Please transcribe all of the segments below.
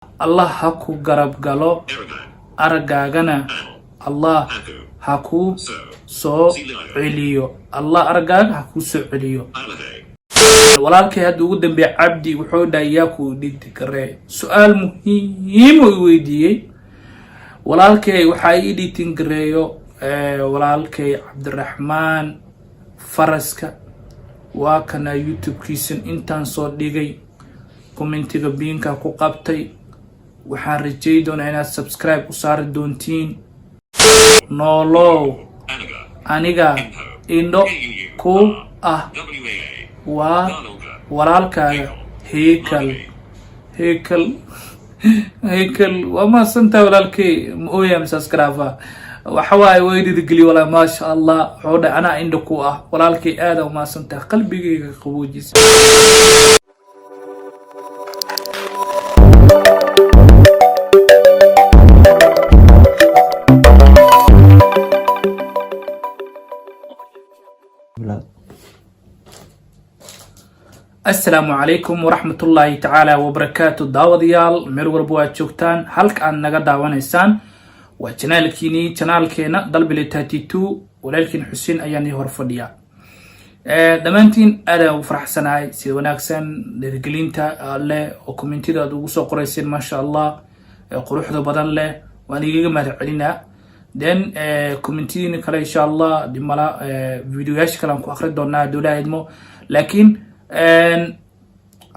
Allah ha ku garab galo aragaagana Allah ha ku soo celiyo Allah aragaaga ha ku soo celiyo walaalkay hadda ugu dambeeyay Cabdi wuxuu dhayaa ku dhigti kare su'aal muhiim oo weydiiyay walaalkay waxa ii dhitin gareeyo walaalkay Cabdiraxmaan Faraska waa kana YouTube kiisan intaan soo dhigay commentiga biinka ku qabtay waxaan rajay doonaa inaad subscribe u saari doontiin noolow aniga indho ku ah waa walaalkaaga heykal wama santa walaalkay ooyam subscribe waxa waay weydid gali wala ma sha Allah xooda ana indho ku ah walaalkay aad uma santa qalbigayga qaboojis السلام عليكم ورحمة الله تعالى وبركاته داوديال ميل وربوا جوجتان halka aan naga daawanaysaan waa channelkiini channelkeena dalbile 32 walaalkiin Xuseen ayaan hor fadhiya dhamaantiin aad u faraxsanahay si wanaagsan dhirgelinta alle oo commentida ugu soo qorayseen ma sha Allah quruxda badan leh waan iiga mahadcelinaa then commentidina kale insha Allah dimala videoyaasha kale aan ku akhri doonaa dowladeedmo laakiin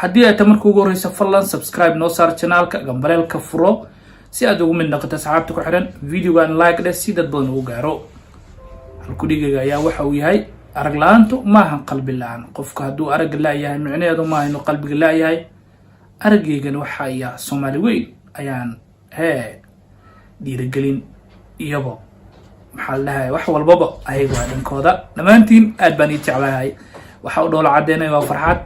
haddii aad markuu ugu horeyso fadlan subscribe noo saar channelka gambaleelka furo si aad ugu mid noqoto asxaabta ku xiran videogan like dhe si dad badan ugu gaaro halku dhigayga ayaa waxa uu yahay arag la'aantu maaha qalbi la'aan qofka hadduu arag la'yahay micnaheedu maaha inuu qalbiga la'yahay arageygana waxa ayaa Soomaali weyn ayaan dhiirigelin iyabo maxaa la dhahay wax walbaba ayaga waa dhankooda dhamaantiin aad baan ii jeclahay waxa uu dhoola cadeynay waa farxad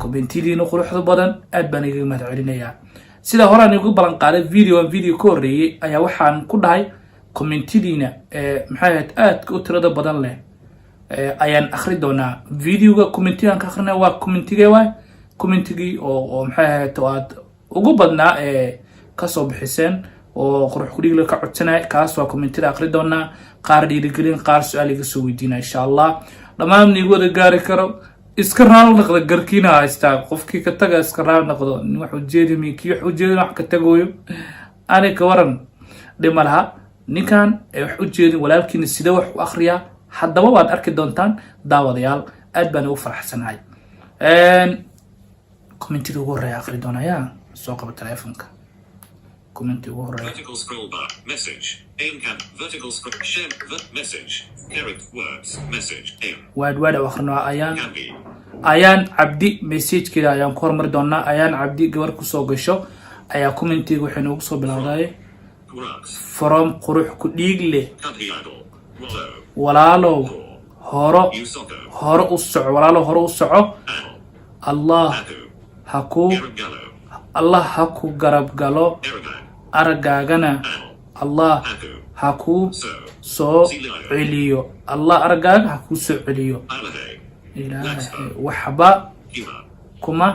commentidiina quruxda badan aad baan iga mahadcelinayaa sida hore aan ugu balan qaaday video ka horeeyay ayaa waxaan ku dhahay commentidiina maxay aad u tirada badan leh ayaan akhri doonaa videoga commentigan ka akhrina waa commentigay waa commentigi oo maxay aad ugu badnaa ka soo bixiseen oo qurux ku dhigla ka codsanay kaas waa commentida akhri doonaa qaar dhiirigelin qaar su'aal iga soo weydiina insha Allah dhamaan nigu wada gaari karo iska raal noqdo garkiina haysta qofkii ka taga iska raal noqdo wax u jeedimi kii wax u jeedin wax ka tagayo aniga waran dhimalaha ninkan wax u jeedin walaalkiina sida wax u akhriya haddaba waad arki doontaan daawadayaal aad baan ugu faraxsanahay commentiga ugu horeeya akhri doonaya soo qaba telefonka comment ugu horeeya vertical scroll bar message aim can vertical scroll share message character words message aim waad akhrino ayaan Cabdi message-keeda ayaan ku hormar doonaa ayaan Cabdi gabar ku soo gasho ayaa commentiga waxay noogu soo bilowday from qurux ku dhiig leh walaalo horo u soco walaalo horo u soco Allah ha ku garab galo aragaagana Allah ha ku soo celiyo Allah aragaaga ha ku soo celiyo ilaahay waxba kuma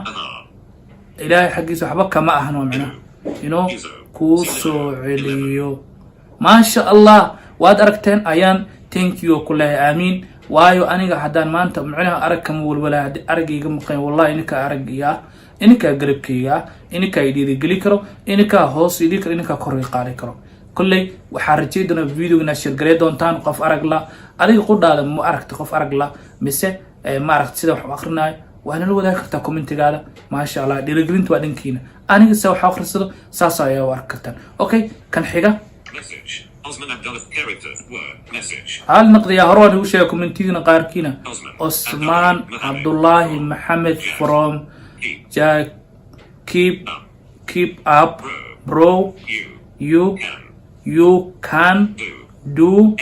ilaahay xaqiisa waxba kama ahno macna inuu ku soo celiyo ma sha Allah waad aragteen ayaan thank you kullay aamin waayo aniga hadaan maanta macnaha arag kama walwala aragayga maqan wallahi inka aragiya inka garabkiga inka dhiirigelin karo inka hoos idin karo inka kor qaadi karo kullay waxa rajay doona videogana share garay doontaan qof arag la adiga qodhaada ma aragti qof arag la mise ma aragti sida wax akhrinaay waana la wadaag kartaa commentigaada ma sha Allah dhiirigelintu waa dhankiina aniga soo wax akhrisado saas ayaa war kartaan okay kan xiga message Osman Abdullah character word message hal naqdiya horaan ugu sheegay commentigana qaarkiina Osman Abdullah Muhammad from Jack keep up bro you can do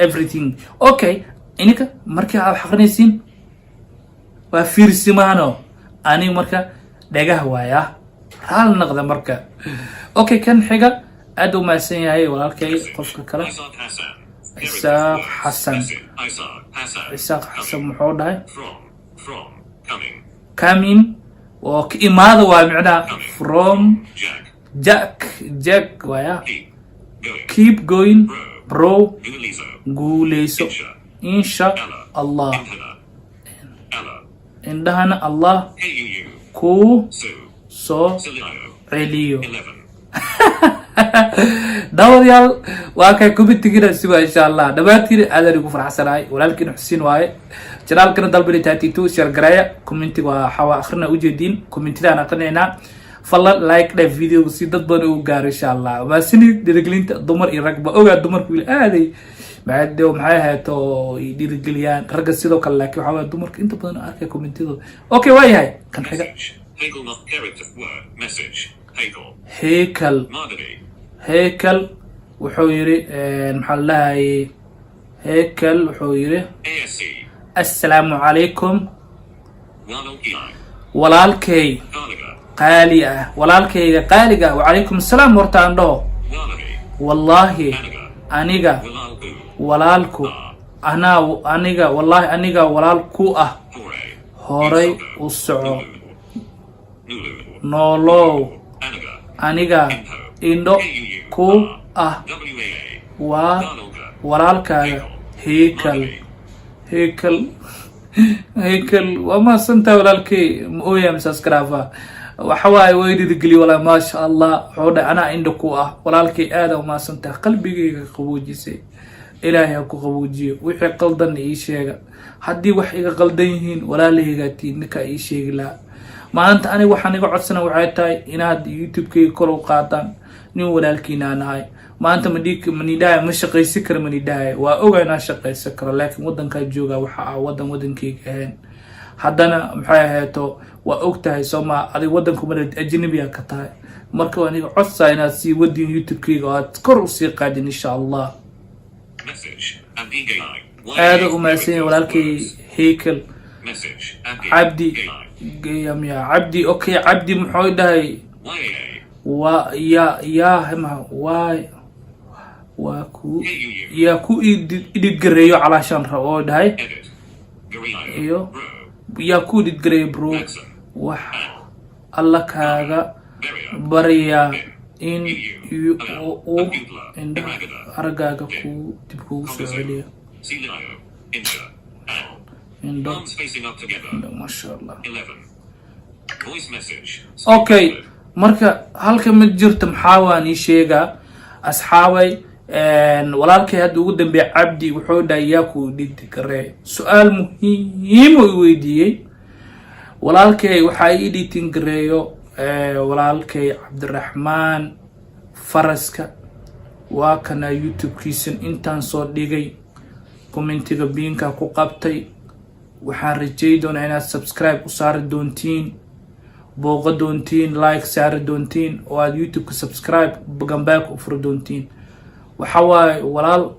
everything okay ininka markii aad xaqnaysiin waa fiirsimaano ani marka dhagaha waaya raal naqda marka okay kan xiga aad u maasan yahay walaalkay qofka kale Isaaq Xasan muxuu dhahay from coming coming وكإمادة ومعنى from Jack. Jack ويا Keep. keep Going. going bro Gulizo. قوليسو إن شاء الله Inhana. Allah. عندنا الله KUU. كو Su. سو Silio. عليو 11. دوريال واكا كومنت كده سوا ان شاء الله دباتي هذا اللي كفر حسناي ولكن حسين واي جلال كنا دلبلي 32 شير غرايا كومنت وحوا اخرنا وجدين كومنت انا قنينا فلا لايك ده فيديو سي دد بان او غار ان شاء الله باسني ديرغلينت دمر اي رغبه اوغا دمر كل ادي بعد maxay ahaato dhiirigeliyaan ragga sidoo kale laakiin waxa dumarka inta badan arkay commentida okay waa yahay kan xiga Hegel not character word message. Hegel. heykal Madani. heykal wuxuu yiri maxaa la dhahay heykal wuxuu yiri ASC. assalaamu calaykum Walal Eli. walaalkay Galaga. qaali ah walaalkayga qaaliga wa calaykum assalaam hortaan dhaho Walabi. wallaahi Anaga. aniga Walalku. walaalku aniga wallaahi aniga walaal ku ah Hore. horay u soco Nulu. noolow Anaga. aniga indho ku ah WAA. waa Galga. walaalkaaga heykal heykal heykal waa mahadsantahay walaalkay ma ooyaa misaaskaraafa waxa waaye way dhiirigeliye walaa maasha allah wuxuu dhahay anaa indho ku ah walaalkay aada u mahadsantahay qalbigayga qaboojisay ilaahay ha ku qaboojiyo wixii qaldan ii sheega haddii wax iga qaldan yihiin walaalahaygatiin ninkaa ii sheegi lahaa maanta aniga waxaan iga codsana waxay tahay inaad youtube-kayga kor u qaadaan nin walaalkiinaa nahay maanta manidhahay ma shaqaysi kara manidhahay waa ogaa inaa shaqaysan karo laakiin wadankaa joogaa waxa ah wadankayga ahayn haddana maxay ahayto waa og tahay sooma adig wadanku mara ajnabiga ka tahay marka waan iga codsaa inaad sii wadin youtube-kayga oo aad kor usii qaadin insha allah Message. And Egi. aada u mahadsan yahay walaalkay heykal Message. And cabdi Egi. ya cabdi okay cabdi muxuu dhahay YAA. waa yaa hema waa ku KUU. yaa ku ididgareeyo calaashaan rabo oo dhahay Edit. Garino. iyo Bro. yaa ku ididgareeyo bro Jackson. wax alla kaaga Barrier. baryaa in uu Abdullah. indhaha Iragada. araggaaga dib kugu soo celiyo Silio. Inja. Al. indho Arms facing up together. masha allah 11. Voice message. okay marka halka ma jirto maxaa waan ii sheegaa asxaabay walaalkay hadda ugu dambeeya cabdi wuxuu dhahay yaa ku dhidigaree su-aal muhiim oo i weydiiyey walaalkay waxaa ii dhiitin gareeyo walaalkay cabdiraxmaan faraska waa kana youtube-kiisan intaan soo dhigay commentiga biinka ku qabtay waxaan rajay doonaa inaad subscribe u saari doontiin booqa doontiin like saari doontiin oo aad youtube-ka subscribe gambeelka u furi doontiin waxa waaye walaal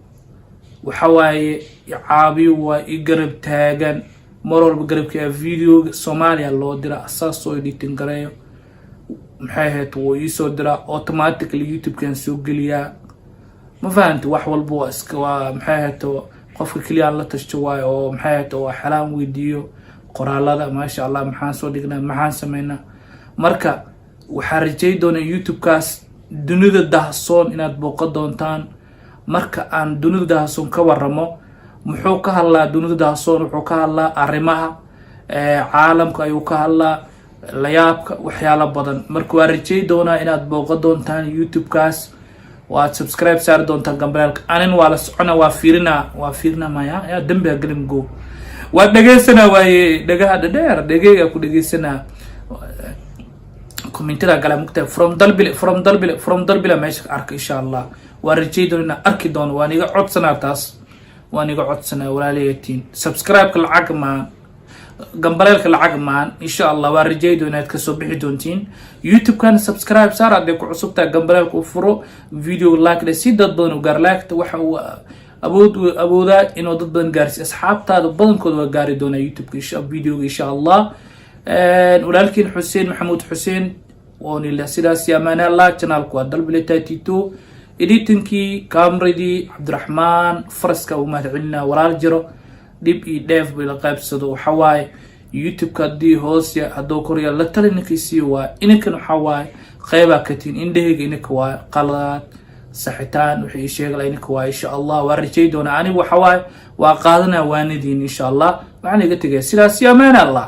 waxa waaye caabiyo waa i garab taagan mar walba garabka videoga soomaaliya loo dira asaas soo editin gareeyo maxay ahayd wuu iisoo diraa automatically youtube-kan soo geliyaa ma fahamti wax walba waa iska waa maxay ahayd qofka keliya aan la tashto waayo oo maxay ahayd waa xelaan weydiiyo qoraalada maasha allah maxaan soo dhignaa maxaan sameynaa marka waxaa rajay doonaa youtube-kaas dunida dahsoon inaad booqan doontaan marka aan dunida dahsoon ka waramo muxuu ka hadlaa dunida dahsoon wuxuu ka hadlaa arrimaha caalamka ayuu ka hadlaa layaabka waxyaalo badan marka waa rajay doonaa inaad booqan doontaan youtube-kaas waad subscribe saari doontaan gambalaalka anin waa la socona waa fiirina maya yaa dambiga galim go waa dhageysanaa waaye dhagaha dhadheer dhageyga ku dhageysanaa commentada gala mugta from dalbila meesha arka insha allah waa rajay doona inaan arki doono waan iga codsanaa taas waan iga codsanaa walaalayatiin subscribe-ka lacag maan gambaleelka lacag maan insha allah waa rajay doona inaad kasoo bixi doontiin youtube-kan subscribe saar hadday ku cusubtahay gambaleelka u furo video like si dad badan u gaar like-ta waxa uu awoodaa inuu dad badan gaarsiiyo asxaabtaada badankooda waa gaari doonaa youtube-ka videoga insha allah walaalkiin xuseen maxamuud xuseen oonila sidaas yaamaane allah janaalku waa dalbile 32 editingkii kaamradii cabdiraxmaan faraska uu mahad celinaa walaal jiro dhib iyo dheef bay la qaybsado waxa waaye youtube-ka haddii hoos hadduu korya la tali ninkiisii waa ininkan waxaa waaye qeybaa ka tihin indhahayga ininka waa qalad saxitaan wixii sheegala ininka waa insha allah waa rajay doonaa anigu waxa waaye waa qaadanaa waanadiin insha allah waxaan iga tegaya sidaas iyo amaan allah